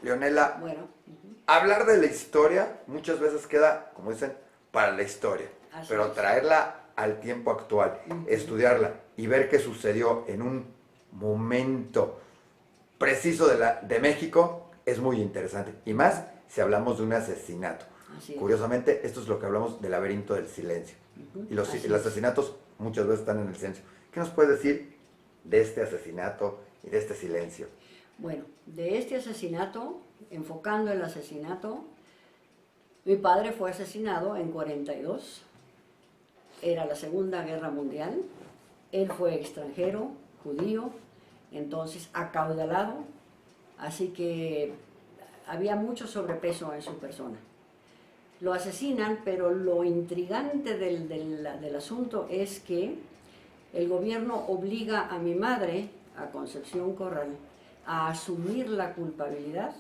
Leonela, Bueno, hablar de la historia muchas veces queda, como dicen, para la historia, así pero es. traerla al tiempo actual, estudiarla y ver qué sucedió en un momento preciso de México es muy interesante. Y más si hablamos de un asesinato. Así es. Curiosamente, esto es lo que hablamos del laberinto del silencio. Y los Así es. asesinatos muchas veces están en el silencio. ¿Qué nos puedes decir de este asesinato y de este silencio? Bueno, de este asesinato, enfocando el asesinato, mi padre fue asesinado en 42, era la Segunda Guerra Mundial, él fue extranjero, judío, entonces acaudalado, así que había mucho sobrepeso en su persona. Lo asesinan, pero lo intrigante del asunto es que el gobierno obliga a mi madre, a Concepción Corral, a asumir la culpabilidad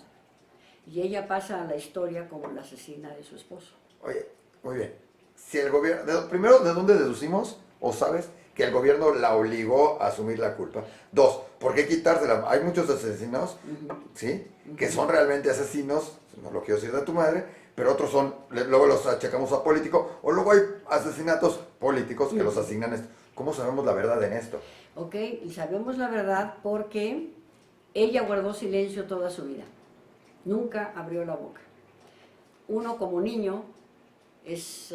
y ella pasa a la historia como la asesina de su esposo. Oye, muy bien. Si el gobierno, primero, ¿de dónde deducimos o sabes que el gobierno la obligó a asumir la culpa? Dos, ¿por qué quitársela? Hay muchos asesinos, ¿sí? Que son realmente asesinos, no lo quiero decir de tu madre, pero otros son, luego los achacamos a político, o luego hay asesinatos políticos que los asignan esto. ¿Cómo sabemos la verdad en esto? Ok, y sabemos la verdad porque ella guardó silencio toda su vida. Nunca abrió la boca. Uno como niño es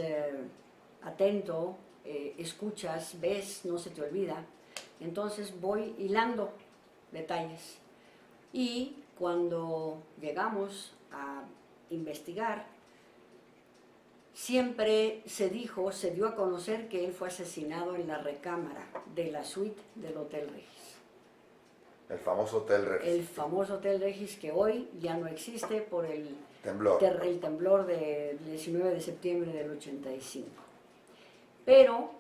atento, escuchas, ves, no se te olvida. Entonces voy hilando detalles. Y cuando llegamos a investigar, siempre se dijo, se dio a conocer que él fue asesinado en la recámara de la suite del Hotel Regis. El famoso Hotel Regis. El famoso Hotel Regis que hoy ya no existe por el Temblor. el temblor del 19 de septiembre del 85. Pero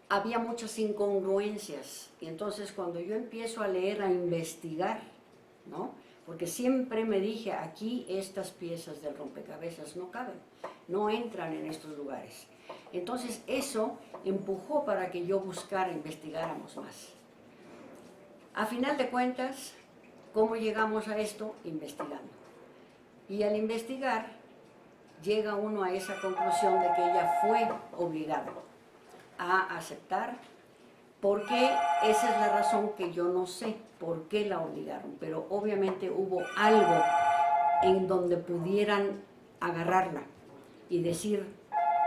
había muchas incongruencias y entonces cuando yo empiezo a leer, a investigar, ¿no? Porque siempre me dije, aquí estas piezas del rompecabezas no caben, no entran en estos lugares. Entonces eso empujó para que yo buscara, investigáramos más. A final de cuentas, ¿cómo llegamos a esto? Investigando. Y al investigar, llega uno a esa conclusión de que ella fue obligada a aceptar, porque esa es la razón que yo no sé por qué la obligaron, pero obviamente hubo algo en donde pudieran agarrarla y decir,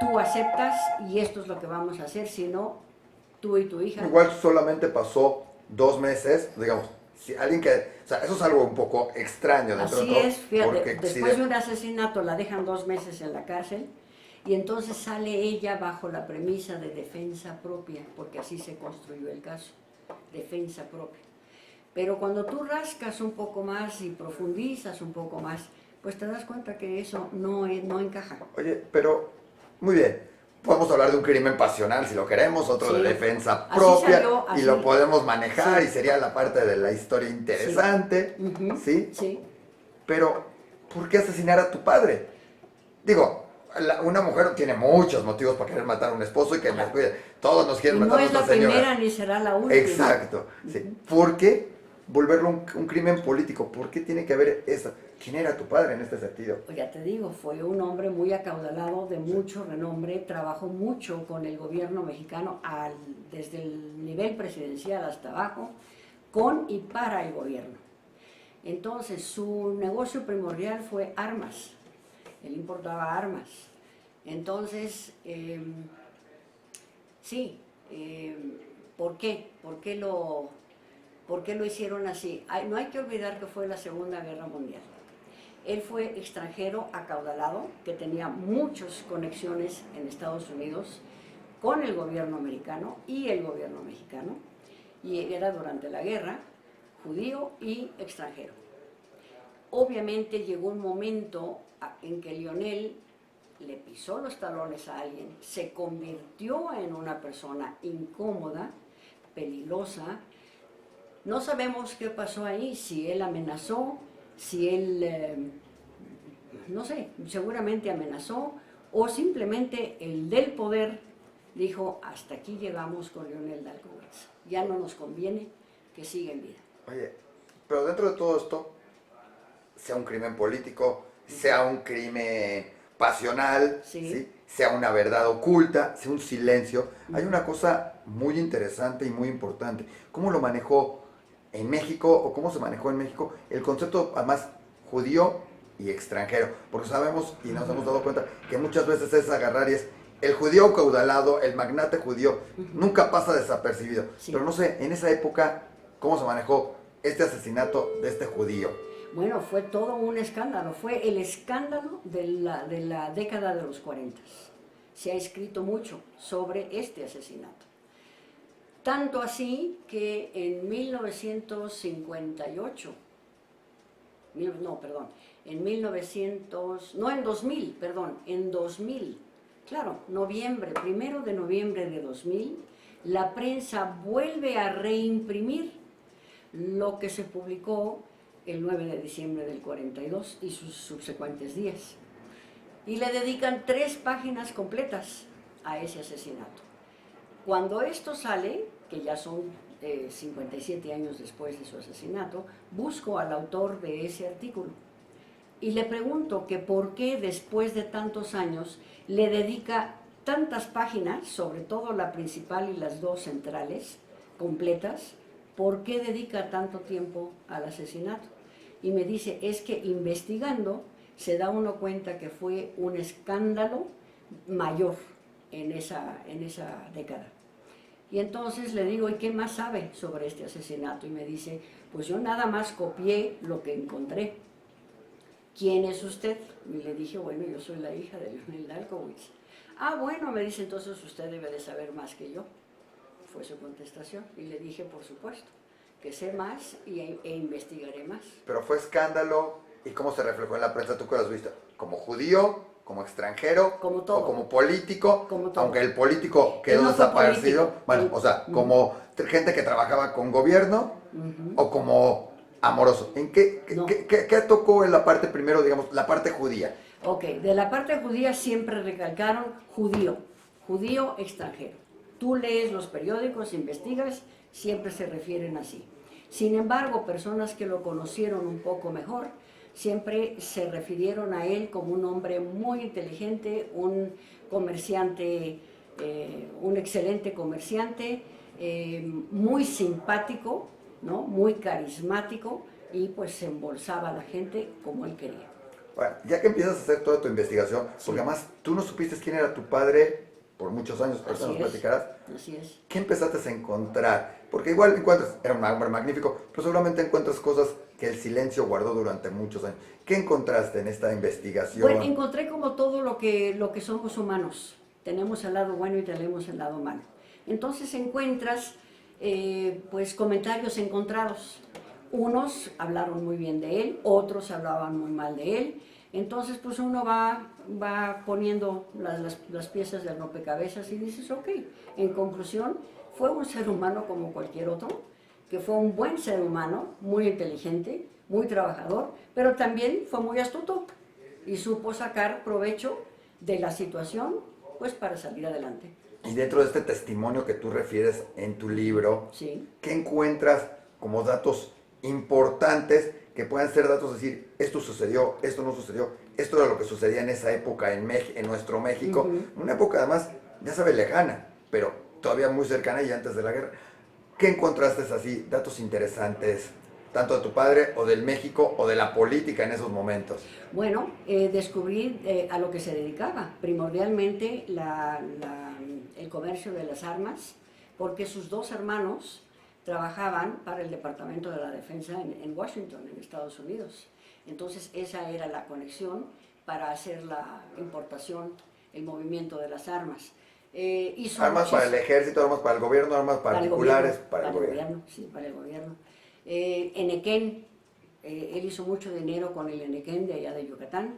tú aceptas y esto es lo que vamos a hacer, si no, tú y tu hija. Igual solamente pasó 2 meses, digamos, si alguien que, o sea, eso es algo un poco extraño dentro de Así todo, es, fíjate, porque después de un asesinato la dejan 2 meses en la cárcel y entonces sale ella bajo la premisa de defensa propia, porque así se construyó el caso, defensa propia. Pero cuando tú rascas un poco más y profundizas un poco más, pues te das cuenta que eso no encaja. Oye, pero muy bien, podemos hablar de un crimen pasional si lo queremos, otro Sí. de defensa Así propia, salió, y así. lo podemos manejar Sí. y sería la parte de la historia interesante, ¿sí? Sí. Pero, ¿por qué asesinar a tu padre? Digo, una mujer tiene muchos motivos para querer matar a un esposo y que me cuide. Todos nos Y quieren no matar a es la nuestra señora. primera ni será la última. Exacto. Sí. ¿Por qué volverlo un crimen político? ¿Por qué tiene que haber eso? ¿Quién era tu padre en este sentido? Pues ya te digo, fue un hombre muy acaudalado, de mucho renombre, trabajó mucho con el gobierno mexicano desde el nivel presidencial hasta abajo, con y para el gobierno. Entonces su negocio primordial fue armas, él importaba armas. Entonces, sí, ¿por qué? ¿Por qué lo hicieron así? No hay que olvidar que fue la Segunda Guerra Mundial. Él fue extranjero acaudalado, que tenía muchas conexiones en Estados Unidos con el gobierno americano y el gobierno mexicano, y era durante la guerra, judío y extranjero. Obviamente llegó un momento en que Lionel le pisó los talones a alguien, se convirtió en una persona incómoda, peligrosa. No sabemos qué pasó ahí, si él amenazó, si él, no sé, seguramente amenazó, o simplemente el del poder dijo, hasta aquí llegamos con Leonel Dalcovitz, ya no nos conviene que siga en vida. Oye, pero dentro de todo esto, sea un crimen político, sea un crimen pasional, Sí. ¿sí? Sea una verdad oculta, sea un silencio. Hay una cosa muy interesante y muy importante. ¿Cómo lo manejó en México o cómo se manejó en México el concepto además judío y extranjero? Porque sabemos y nos hemos dado cuenta que muchas veces es agarrar y es el judío caudalado, el magnate judío, nunca pasa desapercibido. Sí. Pero no sé, en esa época, ¿cómo se manejó este asesinato de este judío? Bueno, fue todo un escándalo, fue el escándalo de la década de los 40. Se ha escrito mucho sobre este asesinato. Tanto así que en 1958, no, perdón, en 1900, no en 2000, perdón, en 2000, claro, noviembre, 1 de noviembre de 2000, la prensa vuelve a reimprimir lo que se publicó el 9 de diciembre del 42 y sus subsecuentes días. Y le dedican 3 páginas completas a ese asesinato. Cuando esto sale, que ya son 57 años después de su asesinato, busco al autor de ese artículo y le pregunto que por qué después de tantos años le dedica tantas páginas, sobre todo la principal y las 2 centrales completas, ¿por qué dedica tanto tiempo al asesinato? Y me dice, es que investigando se da uno cuenta que fue un escándalo mayor en esa década. Y entonces le digo, ¿y qué más sabe sobre este asesinato? Y me dice, pues yo nada más copié lo que encontré. ¿Quién es usted? Y le dije, bueno, yo soy la hija de Leonel Dalkowitz. Ah, bueno, me dice, entonces usted debe de saber más que yo. Fue su contestación. Y le dije, por supuesto, que sé más e investigaré más. Pero fue escándalo, ¿y cómo se reflejó en la prensa? ¿Tú qué lo has visto? ¿Como judío? ¿Como extranjero? Como todo. ¿O como político? Como todo. Aunque el político quedó no fue desaparecido. político. Bueno, o sea, como gente que trabajaba con gobierno o como amoroso. ¿En No. qué tocó en la parte primero, digamos, la parte judía? Ok, de la parte judía siempre recalcaron judío, judío extranjero. Tú lees los periódicos, investigas, siempre se refieren así. Sin embargo, personas que lo conocieron un poco mejor, siempre se refirieron a él como un hombre muy inteligente, un comerciante, un excelente comerciante, muy simpático, ¿no? Muy carismático, y pues se embolsaba a la gente como él quería. Bueno, ya que empiezas a hacer toda tu investigación, Sí. porque además tú no supiste quién era tu padre por muchos años, ahorita nos platicarás. Así es. ¿Qué empezaste a encontrar? Porque igual encuentras, era un hombre magnífico, pero seguramente encuentras cosas que el silencio guardó durante muchos años. ¿Qué encontraste en esta investigación? Bueno, encontré como todo lo que somos humanos. Tenemos el lado bueno y tenemos el lado malo. Entonces encuentras pues comentarios encontrados. Unos hablaron muy bien de él, otros hablaban muy mal de él. Entonces pues uno va poniendo las piezas del rompecabezas y dices, ok, en conclusión, fue un ser humano como cualquier otro, que fue un buen ser humano, muy inteligente, muy trabajador, pero también fue muy astuto y supo sacar provecho de la situación pues para salir adelante. Y dentro de este testimonio que tú refieres en tu libro, Sí. ¿qué encuentras como datos importantes que puedan ser datos de decir, esto sucedió, esto no sucedió, esto era lo que sucedía en esa época en nuestro México? Una época además, ya sabes, lejana, pero todavía muy cercana y antes de la guerra. ¿Qué encontraste así, datos interesantes, tanto de tu padre o del México o de la política en esos momentos? Bueno, descubrí a lo que se dedicaba, primordialmente el comercio de las armas, porque sus 2 hermanos trabajaban para el Departamento de la Defensa en Washington, en Estados Unidos. Entonces esa era la conexión para hacer la importación, el movimiento de las armas. Armas para el ejército, armas para el gobierno, armas particulares para el gobierno. Sí, para el gobierno. Enequén, él hizo mucho dinero con el Enequén de allá de Yucatán.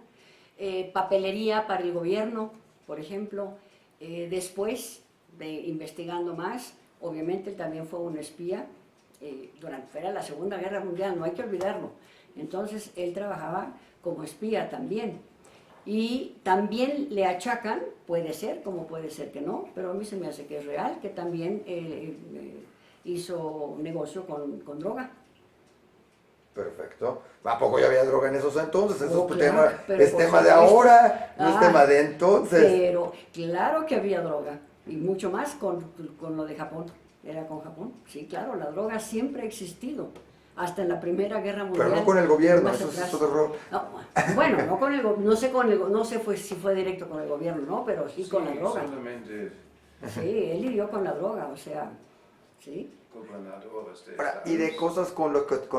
Papelería para el gobierno, por ejemplo. Después, investigando más, obviamente él también fue un espía durante la Segunda Guerra Mundial, no hay que olvidarlo. Entonces él trabajaba como espía también. Y también le achacan, puede ser, como puede ser que no, pero a mí se me hace que es real, que también hizo negocio con droga. Perfecto. ¿A poco ya había droga en esos entonces? Eso Oh, es claro, tema, pero es por tema de supuesto. ahora, no es Ah, tema de entonces. Pero claro que había droga, y mucho más con lo de Japón. Era con Japón. Sí, claro, la droga siempre ha existido. Hasta en la Primera Guerra Pero Mundial. no con el y gobierno, más eso es atrás. otro error. No, bueno, no con el no sé no sé si fue directo con el gobierno, ¿no? Pero sí con la droga. solamente Sí, él lidió con la droga, o sea, sí. gobernadores de Ahora, y de estados. cosas con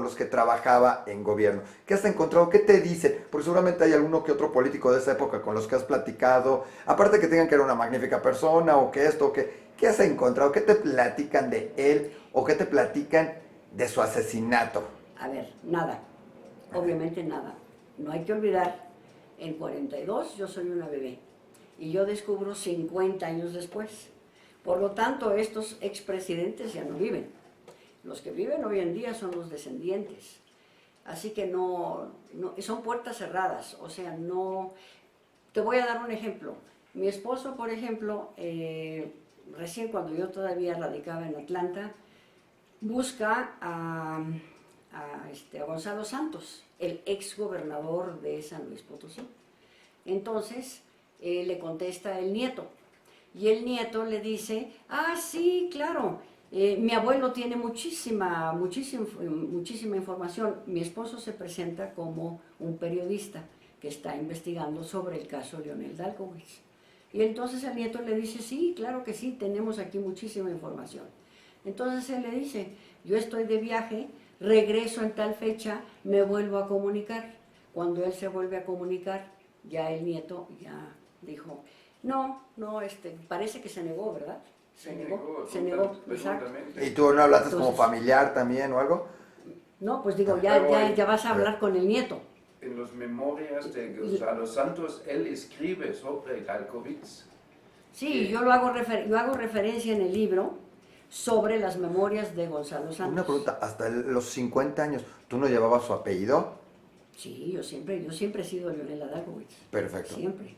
los que trabajaba en gobierno. ¿Qué has encontrado? ¿Qué te dice? Porque seguramente hay alguno que otro político de esa época con los que has platicado. Aparte que tengan que era una magnífica persona o que esto, ¿qué has encontrado? ¿Qué te platican de él o qué te platican de su asesinato? A ver, nada. Obviamente nada. No hay que olvidar, en 42 yo soy una bebé y yo descubro 50 años después. Por lo tanto, estos expresidentes ya no viven. Los que viven hoy en día son los descendientes. Así que son puertas cerradas. O sea, no... Te voy a dar un ejemplo. Mi esposo, por ejemplo, recién cuando yo todavía radicaba en Atlanta, busca a Gonzalo Santos, el ex gobernador de San Luis Potosí. Entonces le contesta el nieto, y el nieto le dice, ah, sí, claro, mi abuelo tiene muchísima información. Mi esposo se presenta como un periodista que está investigando sobre el caso Leonel Dalkowitz. Y entonces el nieto le dice, sí, claro que sí, tenemos aquí muchísima información. Entonces él le dice, yo estoy de viaje, regreso en tal fecha, me vuelvo a comunicar. Cuando él se vuelve a comunicar, ya el nieto ya dijo, no, parece que se negó, ¿verdad? Se negó, exacto. ¿Y tú no hablaste como Entonces, familiar también o algo? no, pues digo, Pero ya vas a hablar con el nieto. en las memorias de Gonzalo Santos, él escribe sobre Dalkowitz. Sí, yo hago referencia en el libro sobre las memorias de Gonzalo Santos. Una pregunta, hasta los 50 años, ¿tú no llevabas su apellido? Sí, yo siempre he sido Leonela Dalkowitz. Perfecto. Siempre.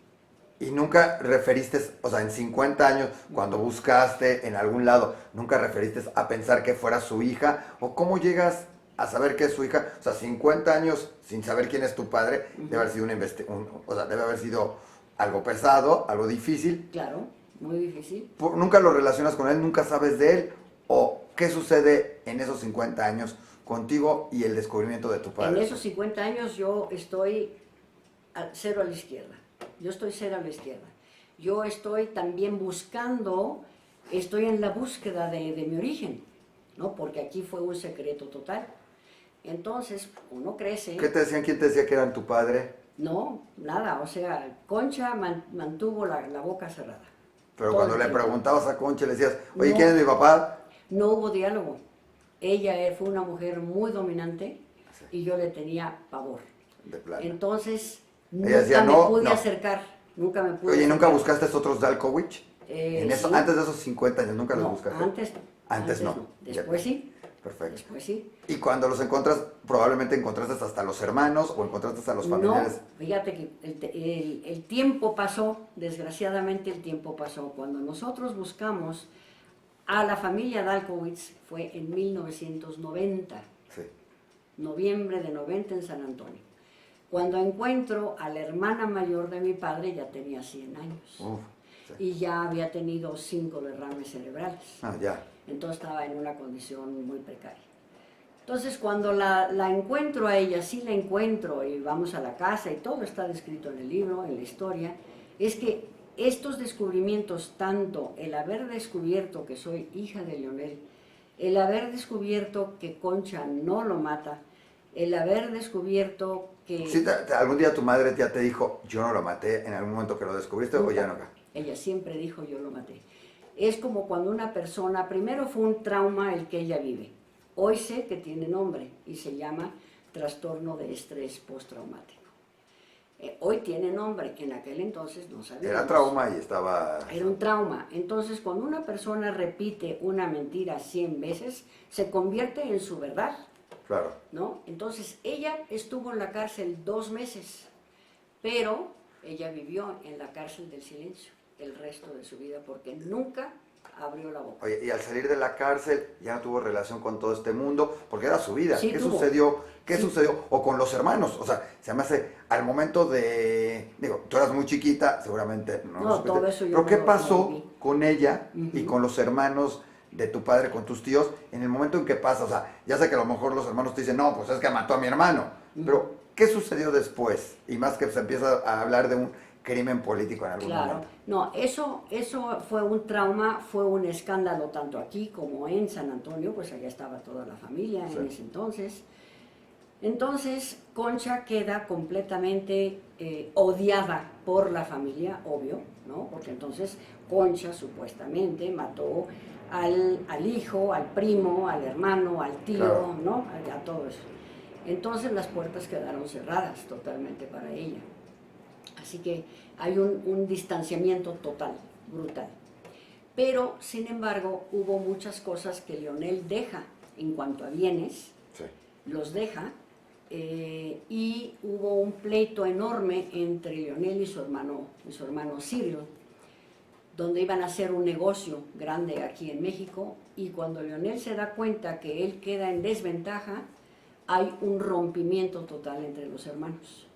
¿Y nunca referiste, o sea, en 50 años, cuando buscaste en algún lado, nunca referiste a pensar que fuera su hija? ¿O cómo llegas a saber que es su hija? O sea, 50 años sin saber quién es tu padre, debe haber sido debe haber sido algo pesado, algo difícil. Claro, muy difícil. Nunca lo relacionas con él, nunca sabes de él. ¿O qué sucede en esos 50 años contigo y el descubrimiento de tu padre? En esos 50 años yo estoy cero a la izquierda. Yo estoy cero a la izquierda. Yo estoy también estoy en la búsqueda de mi origen, ¿no? Porque aquí fue un secreto total. Entonces, uno crece... ¿Qué te decían? ¿Quién te decía que era tu padre? No, nada. O sea, Concha mantuvo la boca cerrada. Pero Todo cuando el le tiempo. preguntabas a Concha, le decías, oye, No. ¿quién es mi papá? No hubo diálogo. Ella fue una mujer muy dominante y yo le tenía pavor. De plano. Entonces, Ella nunca decía, me no, pude no. acercar. Nunca me pude Oye, ¿nunca acercar. buscaste otros Dalkowitz? Sí. Antes de esos 50 años, ¿nunca los No, buscaste? antes no. Después sí. Perfecto. Después sí. Y cuando los encuentras, probablemente encontraste hasta los hermanos o encontraste hasta los familiares. No, fíjate que el tiempo pasó, desgraciadamente el tiempo pasó. Cuando nosotros buscamos a la familia Dalkowitz fue en 1990, Sí. noviembre de 90 en San Antonio. Cuando encuentro a la hermana mayor de mi padre, ya tenía 100 años. Uf, sí. Y ya había tenido 5 derrames cerebrales. Ah, ya. Entonces estaba en una condición muy precaria. Entonces cuando la encuentro a ella, sí la encuentro y vamos a la casa y todo está descrito en el libro, en la historia, es que estos descubrimientos, tanto el haber descubierto que soy hija de Leonel, el haber descubierto que Concha no lo mata, el haber descubierto que... ¿Sí, algún día tu madre ya te dijo, yo no lo maté, en algún momento que lo descubriste o ya no? Ella siempre dijo, yo lo maté. Es como cuando una persona, primero fue un trauma el que ella vive. Hoy sé que tiene nombre y se llama trastorno de estrés postraumático. Hoy tiene nombre, en aquel entonces no sabíamos. Era trauma y estaba... Era un trauma. Entonces, cuando una persona repite una mentira 100 veces, se convierte en su verdad, Claro. ¿no? Entonces, ella estuvo en la cárcel 2 meses, pero ella vivió en la cárcel del silencio el resto de su vida porque nunca abrió la boca. Oye, y al salir de la cárcel ya no tuvo relación con todo este mundo, porque era su vida. Sí, ¿Qué tuvo. sucedió? ¿Qué Sí. sucedió? O con los hermanos. O sea, se me hace, al momento de, digo, tú eras muy chiquita, seguramente no, No, supiste, todo eso yo pero ¿qué no lo pasó viví. con ella y Ujú. con los hermanos de tu padre, con tus tíos, en el momento en que pasa? O sea, ya sé que a lo mejor los hermanos te dicen, no, pues es que mató a mi hermano, pero ¿qué sucedió después? Y más que se empieza a hablar de un crimen político en algún Claro, momento. no, eso fue un trauma, fue un escándalo tanto aquí como en San Antonio, pues allá estaba toda la familia Sí. en ese entonces. Entonces, Concha queda completamente odiada por la familia, obvio, ¿no? Porque entonces Concha supuestamente mató al hijo, al primo, al hermano, al tío, Claro. ¿no? A todo eso. Entonces las puertas quedaron cerradas totalmente para ella. Así que hay un distanciamiento total, brutal. Pero, sin embargo, hubo muchas cosas que Leonel deja en cuanto a bienes, Sí. los deja, y hubo un pleito enorme entre Leonel y su hermano Cyril, donde iban a hacer un negocio grande aquí en México, y cuando Leonel se da cuenta que él queda en desventaja, hay un rompimiento total entre los hermanos.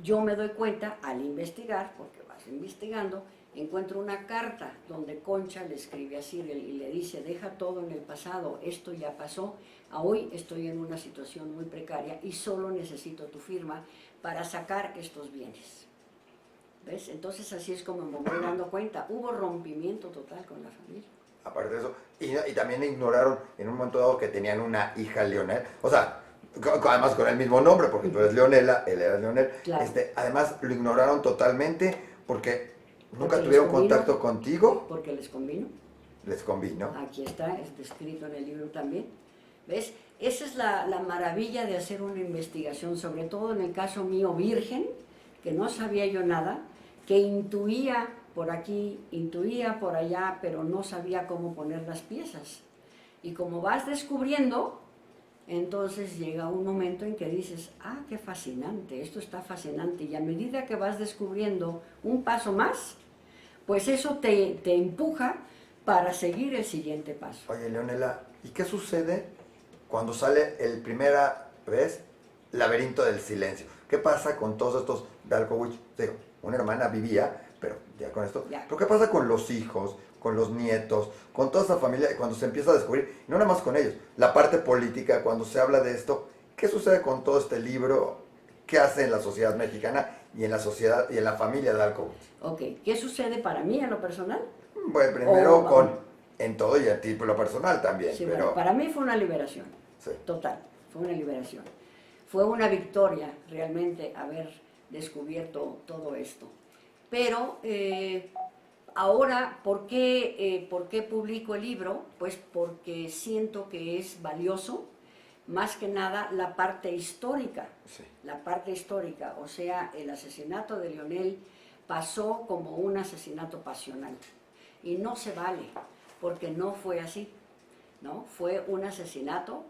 Yo me doy cuenta al investigar, porque vas investigando, encuentro una carta donde Concha le escribe a Cyril y le dice, deja todo en el pasado, esto ya pasó, a hoy estoy en una situación muy precaria y solo necesito tu firma para sacar estos bienes. ¿Ves? Entonces así es como me voy dando cuenta, hubo rompimiento total con la familia. Aparte de eso, y también ignoraron en un momento dado que tenían una hija, Leonel, o sea, además con el mismo nombre, porque tú eres Leonela, él era Leonel, Claro. Además lo ignoraron totalmente porque nunca Porque tuvieron les convino. contacto contigo, Porque les convino. les convino. Aquí está, es descrito en el libro también. ¿Ves? Esa es la maravilla de hacer una investigación, sobre todo en el caso mío virgen, que no sabía yo nada, que intuía por aquí, intuía por allá, pero no sabía cómo poner las piezas. Y como vas descubriendo, entonces llega un momento en que dices, ah, qué fascinante, esto está fascinante. Y a medida que vas descubriendo un paso más, pues eso te empuja para seguir el siguiente paso. Oye, Leonela, ¿y qué sucede cuando sale el primera vez Laberinto del Silencio? ¿Qué pasa con todos estos Dalkovich? Digo, una hermana vivía, pero ya con esto. Ya. ¿Pero qué pasa con los hijos, con los nietos, con toda esa familia cuando se empieza a descubrir? Y no nada más con ellos, la parte política, cuando se habla de esto. ¿Qué sucede con todo este libro? ¿Qué hace en la sociedad mexicana y en la sociedad y en la familia Dalkovich? Ok, ¿qué sucede para mí en lo personal? Bueno, primero O- con en todo y a ti por lo personal también, Sí, pero bueno, para mí fue una liberación, sí. total, fue una liberación. Fue una victoria realmente haber descubierto todo esto. Pero ahora, ¿por qué publico el libro? Pues porque siento que es valioso, más que nada la parte histórica. Sí. La parte histórica, o sea, el asesinato de Leonel pasó como un asesinato pasional. Y no se vale, porque no fue así, ¿no? Fue un asesinato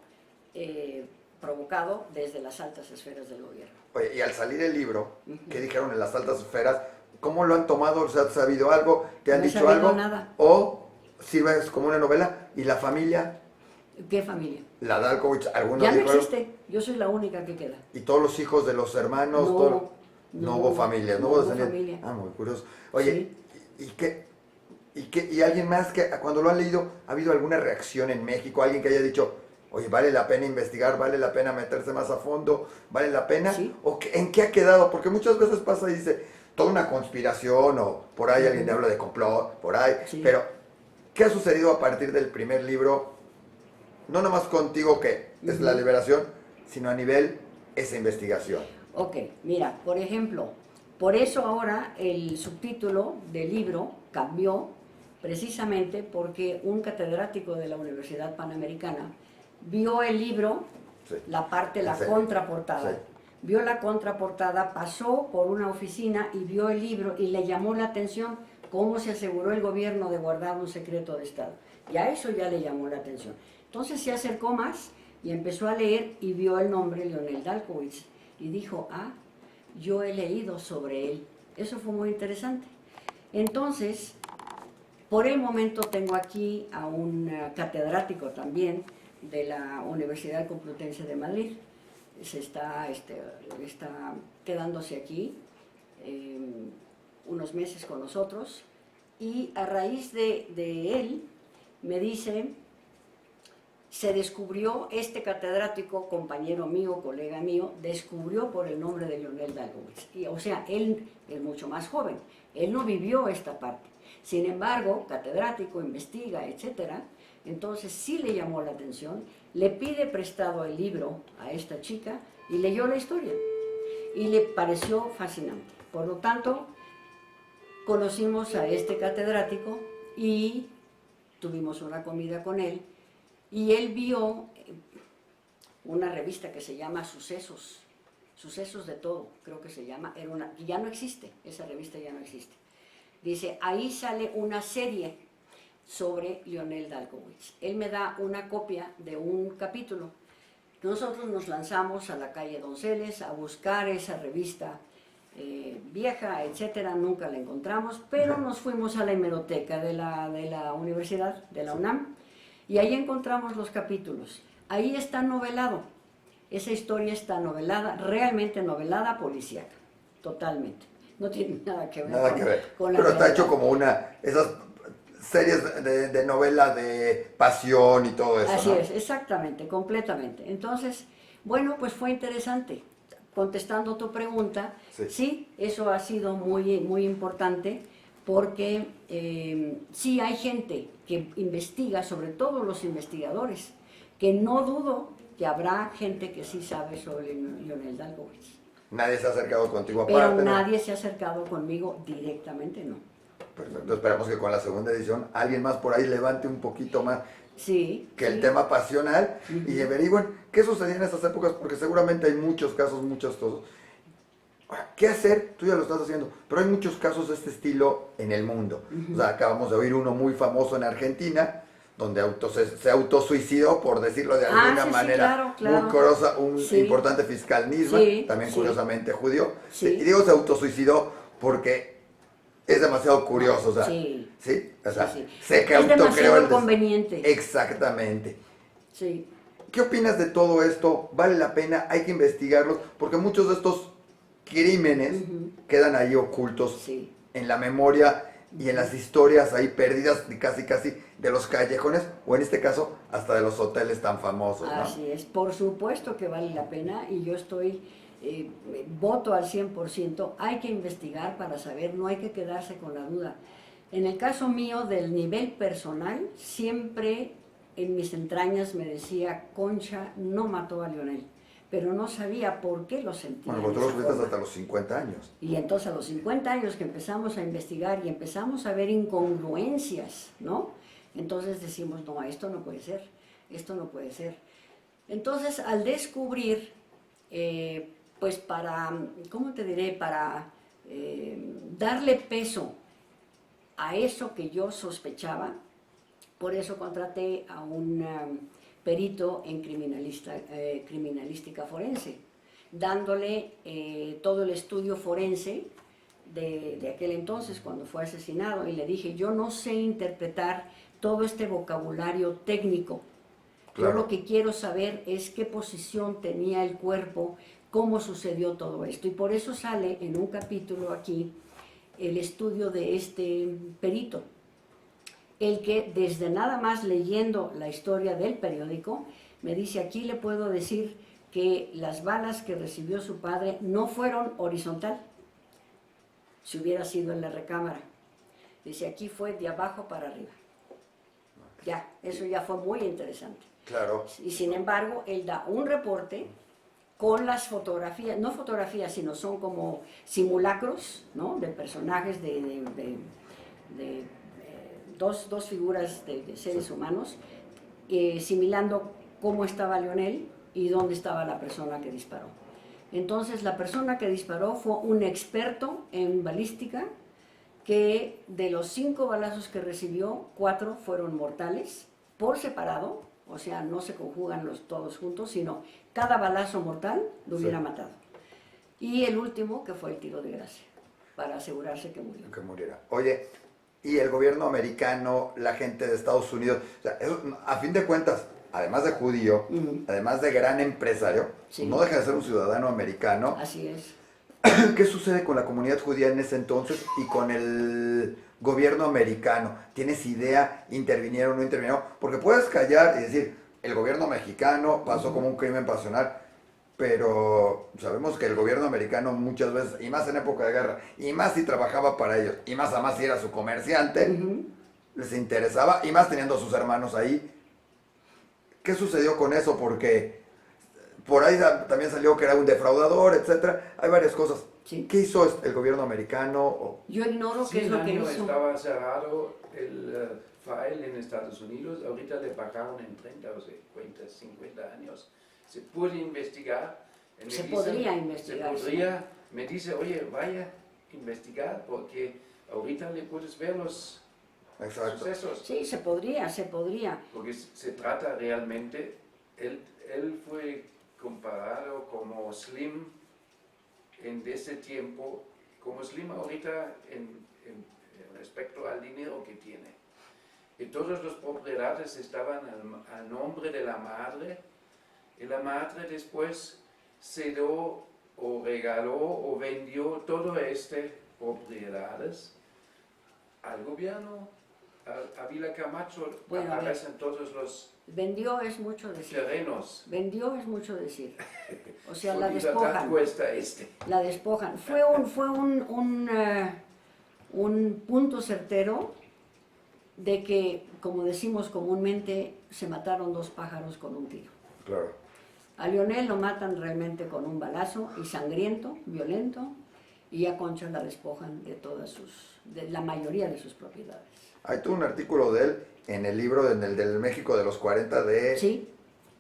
provocado desde las altas esferas del gobierno. Oye, y al salir el libro, ¿qué dijeron en las altas esferas? ¿Cómo lo han tomado? ¿Se ha sabido algo? ¿Te han No he dicho sabido algo? nada. ¿O sirve como una novela? ¿Y la familia? ¿Qué familia? La Dalkovich, algunos Ya no dijeron, existe, yo soy la única que queda. y todos los hijos de los hermanos, No, todo- no, no hubo familias, no no hubo hubo descendientes. familia. Ah, muy curioso. Oye, ¿y alguien más que cuando lo han leído, ha habido alguna reacción en México? ¿Alguien que haya dicho, oye, vale la pena investigar, vale la pena meterse más a fondo, vale la pena? Sí. ¿O en qué ha quedado? Porque muchas veces pasa y dice, toda una conspiración, o por ahí alguien habla de complot, por ahí, Sí. pero ¿qué ha sucedido a partir del primer libro? No nomás contigo, que es la liberación, sino a nivel esa investigación. Ok, mira, por ejemplo, por eso ahora el subtítulo del libro cambió precisamente porque un catedrático de la Universidad Panamericana vio el libro, Sí. la Sí. contraportada. Sí. Vio la contraportada, pasó por una oficina y vio el libro y le llamó la atención cómo se aseguró el gobierno de guardar un secreto de Estado. Y a eso ya le llamó la atención. Entonces se acercó más y empezó a leer y vio el nombre Leonel Dalkovich y dijo, ah, yo he leído sobre él. Eso fue muy interesante. Entonces, Por el momento tengo aquí a un catedrático también de la Universidad Complutense de Madrid. Está quedándose aquí unos meses con nosotros, y a raíz de él me dice, se descubrió, este catedrático, compañero mío, colega mío, descubrió por el nombre de Leonel Dalkowitz. Y, o sea, él es mucho más joven, él no vivió esta parte. Sin embargo, catedrático, investiga, etcétera. Entonces sí le llamó la atención, le pide prestado el libro a esta chica y leyó la historia. Y le pareció fascinante. Por lo tanto, conocimos a este catedrático y tuvimos una comida con él. Y él vio una revista que se llama Sucesos, Sucesos de Todo, creo que se llama, y ya no existe, esa revista ya no existe. Dice, ahí sale una serie sobre Leonel Dalkowitz. Él me da una copia de un capítulo. Nosotros nos lanzamos a la calle Donceles a buscar esa revista vieja, etcétera, nunca la encontramos, pero nos fuimos a la hemeroteca de la universidad, de la UNAM, y ahí encontramos los capítulos. Ahí está novelado, esa historia está novelada, realmente novelada, policíaca, totalmente. No tiene nada que ver, Nada que ver. con la Pero está realidad. hecho como esas series de novela de pasión y todo eso, Así ¿no? es, exactamente, completamente. Entonces, bueno, pues fue interesante. Contestando tu pregunta, sí, eso ha sido muy, muy importante, porque sí hay gente que investiga, sobre todo los investigadores, que no dudo que habrá gente que sí sabe sobre Leonel Dalkowitz. Nadie se ha acercado contigo Pero aparte, ¿no? nadie se ha acercado conmigo directamente, no. Perfecto, esperamos que con la segunda edición alguien más por ahí levante un poquito más Sí. que el sí. tema pasional y averigüen qué sucedía en estas épocas, porque seguramente hay muchos casos, muchos todos. Ahora, ¿qué hacer? Tú ya lo estás haciendo, pero hay muchos casos de este estilo en el mundo. O sea, acabamos de oír uno muy famoso en Argentina, donde se autosuicidó, por decirlo de alguna sí, manera, claro. muy curiosa, un Sí. importante fiscal Nisman, Sí, también sí. curiosamente judío. Sí. Y digo se autosuicidó porque es demasiado curioso, o sea, Sí. ¿sí? O sea, Sí. sé que Es autocreó demasiado conveniente. Exactamente. Sí. ¿Qué opinas de todo esto? ¿Vale la pena? ¿Hay que investigarlos? Porque muchos de estos crímenes quedan ahí ocultos Sí. en la memoria y en las historias ahí perdidas casi de los callejones, o en este caso hasta de los hoteles tan famosos, ¿no? Así es, por supuesto que vale la pena, y yo voto al 100%, hay que investigar para saber, no hay que quedarse con la duda. En el caso mío, del nivel personal, siempre en mis entrañas me decía, Concha no mató a Leonel, pero no sabía por qué lo sentía. Bueno, de vosotros esa fuiste forma. hasta los 50 años. Y entonces a los 50 años que empezamos a investigar y empezamos a ver incongruencias, ¿no? Entonces decimos, no, esto no puede ser, esto no puede ser. Entonces, al descubrir, pues ¿cómo te diré? Para darle peso a eso que yo sospechaba, por eso contraté a un perito en criminalística forense, dándole todo el estudio forense de aquel entonces cuando fue asesinado, y le dije, yo no sé interpretar todo este vocabulario técnico. Claro. Yo lo que quiero saber es qué posición tenía el cuerpo, cómo sucedió todo esto. Y por eso sale en un capítulo aquí el estudio de este perito, el que desde nada más leyendo la historia del periódico, me dice, aquí le puedo decir que las balas que recibió su padre no fueron horizontal, si hubiera sido en la recámara. Dice, aquí fue de abajo para arriba. Ya, eso ya fue muy interesante. Claro. Y sin embargo, él da un reporte con las fotografías, no fotografías, sino son como simulacros, ¿no? De personajes de dos figuras de seres humanos, similando cómo estaba Leonel y dónde estaba la persona que disparó. Entonces, la persona que disparó fue un experto en balística, que de los 5 balazos que recibió, 4 fueron mortales, por separado, o sea, no se conjugan todos juntos, sino cada balazo mortal lo hubiera matado. Y el último, que fue el tiro de gracia, para asegurarse que murió. Que muriera. Oye, y el gobierno americano, la gente de Estados Unidos. O sea, eso, a fin de cuentas, además de judío, además de gran empresario, Sí. no deja de ser un ciudadano americano. Así es. ¿Qué sucede con la comunidad judía en ese entonces y con el gobierno americano? ¿Tienes idea? ¿Intervinieron o no intervinieron? Porque puedes callar y decir, el gobierno mexicano pasó como un crimen pasional, pero sabemos que el gobierno americano muchas veces, y más en época de guerra, y más si trabajaba para ellos, y más además si era su comerciante, les interesaba, y más teniendo a sus hermanos ahí. ¿Qué sucedió con eso? Porque por ahí también salió que era un defraudador, etcétera. Hay varias cosas. Sí. ¿Qué hizo el gobierno americano? Yo ignoro qué es 100 lo que años hizo. estaba cerrado el file en Estados Unidos, ahorita le pagaron en 30 o 50 años. Se puede investigar. Y Se podría investigar, Se podría, me dice, oye, vaya a investigar porque ahorita le puedes ver los Exacto. sucesos. Sí, se podría. Porque se trata realmente, él fue comparado como Slim en ese tiempo, como Slim ahorita en respecto al dinero que tiene. Y todas las propiedades estaban al nombre de la madre, y la madre después cedió o regaló o vendió todas estas propiedades al gobierno. A Vila Camacho Bueno, a ver. aparecen todos los Vendió es mucho decir. terrenos. Vendió es mucho decir. O sea, Su la libertad despojan. cuesta La despojan. Fue un punto certero de que, como decimos comúnmente, se mataron dos pájaros con un tiro. Claro. A Lionel lo matan realmente con un balazo y sangriento, violento, y a Concha la despojan de la mayoría de sus propiedades. Hay todo un artículo de él en el libro, en el del México de los 40 Sí,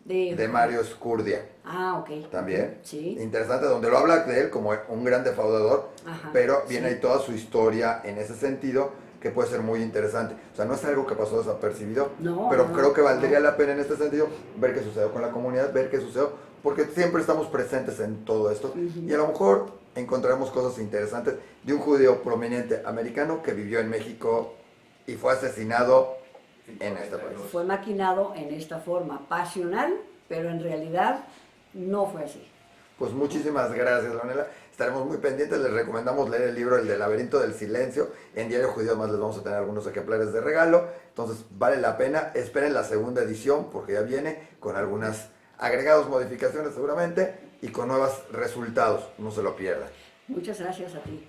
de Mario Escurdia. Ah, ok. También. Sí. Interesante, donde lo habla de él como un gran defraudador, Ajá, pero viene sí. ahí toda su historia en ese sentido, que puede ser muy interesante. O sea, no es algo que pasó desapercibido, No, pero no, creo que valdría no. la pena en este sentido ver qué sucedió con la comunidad, ver qué sucedió, porque siempre estamos presentes en todo esto y a lo mejor encontraremos cosas interesantes de un judío prominente americano que vivió en México y fue asesinado en este país. Fue maquinado en esta forma pasional, pero en realidad no fue así. Pues muchísimas gracias, Leonela. Estaremos muy pendientes. Les recomendamos leer el libro El del laberinto del silencio. En Diario Judío más les vamos a tener algunos ejemplares de regalo. Entonces vale la pena. Esperen la segunda edición porque ya viene con algunas agregados, modificaciones seguramente y con nuevos resultados. No se lo pierdan. Muchas gracias a ti.